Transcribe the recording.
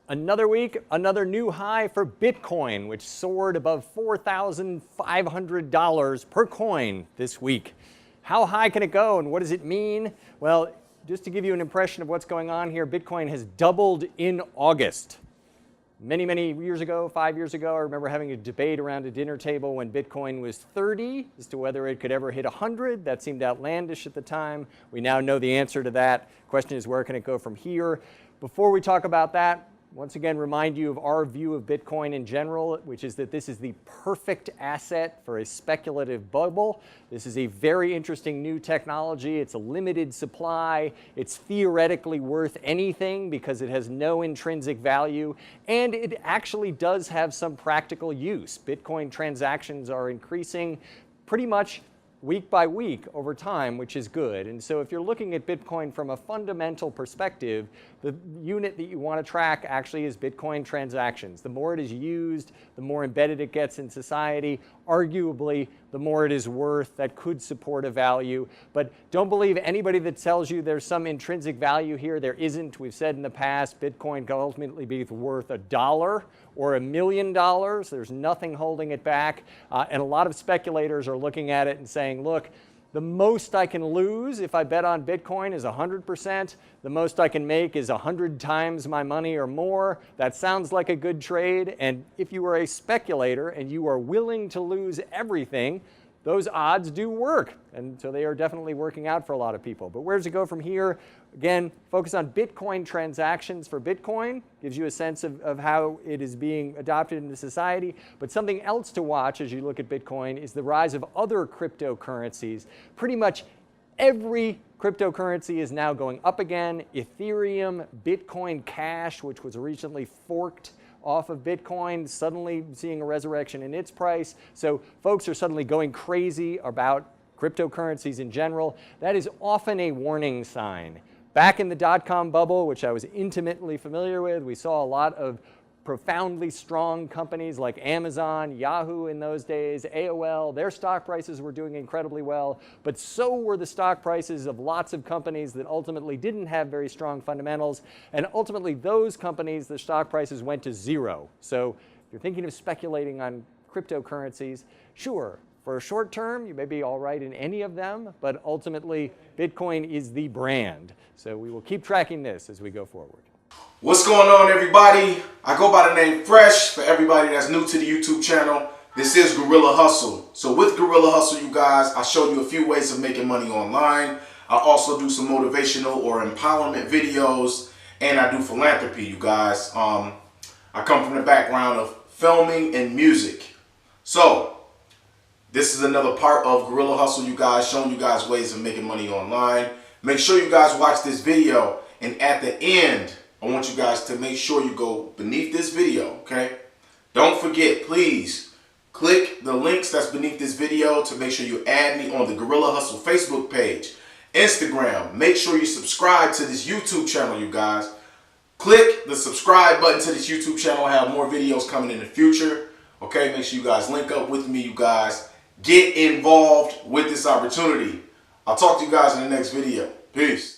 Another week, another new high for Bitcoin, which soared above $4,500 per coin this week. How high can it go and what does it mean? Well, just to give you an impression of what's going on here, Bitcoin has doubled in August. Many years ago, 5 years ago, I remember having a debate around a dinner table when Bitcoin was 30 as to whether it could ever hit 100. That seemed outlandish at the time. We now know the answer to that. Question is, where can it go from here? Before we talk about that, once again, remind you of our view of Bitcoin in general, which is that this is the perfect asset for a speculative bubble. This is a very interesting new technology. It's a limited supply. It's theoretically worth anything because it has no intrinsic value, and it actually does have some practical use. Bitcoin transactions are increasing pretty much week by week over time, which is good. And so if you're looking at Bitcoin from a fundamental perspective, the unit that you want to track actually is Bitcoin transactions. The more it is used, the more embedded it gets in society. Arguably, the more it is worth. That could support a value. But don't believe anybody that tells you there's some intrinsic value here. There isn't. We've said in the past, Bitcoin can ultimately be worth $1 or $1 million. There's nothing holding it back. And a lot of speculators are looking at it and saying, look, the most I can lose if I bet on Bitcoin is 100%. The most I can make is 100 times my money or more. That sounds like a good trade. And if you are a speculator and you are willing to lose everything, those odds do work. And so they are definitely working out for a lot of people. But where does it go from here? Again, focus on Bitcoin transactions for Bitcoin. Gives you a sense of how it is being adopted into society. But something else to watch as you look at Bitcoin is the rise of other cryptocurrencies. Pretty much every cryptocurrency is now going up again. Ethereum, Bitcoin Cash, which was recently forked off of Bitcoin, suddenly seeing a resurrection in its price. So folks are suddenly going crazy about cryptocurrencies in general. That is often a warning sign. Back in the dot-com bubble, which I was intimately familiar with, we saw a lot of profoundly strong companies like Amazon, Yahoo in those days, AOL. Their stock prices were doing incredibly well, but so were the stock prices of lots of companies that ultimately didn't have very strong fundamentals, and ultimately those companies, the stock prices went to zero. So if you're thinking of speculating on cryptocurrencies, sure, for a short term, you may be all right in any of them, but ultimately Bitcoin is the brand. So we will keep tracking this as we go forward. What's going on, everybody? I go by the name Fresh. For everybody that's new to the YouTube channel, this is Guerrilla Hustle. So with Guerrilla Hustle, you guys, I showed you a few ways of making money online. I also do some motivational or empowerment videos, and I do philanthropy, you guys. I come from the background of filming and music. So this is another part of Guerrilla Hustle, you guys, showing you guys ways of making money online. Make sure you guys watch this video, and at the end, I want you guys to make sure you go beneath this video, okay? Don't forget, please, click the links that's beneath this video to make sure you add me on the Guerrilla Hustle Facebook page, Instagram. Make sure you subscribe to this YouTube channel, you guys. Click the subscribe button to this YouTube channel. I have more videos coming in the future, okay? Make sure you guys link up with me, you guys. Get involved with this opportunity. I'll talk to you guys in the next video. Peace.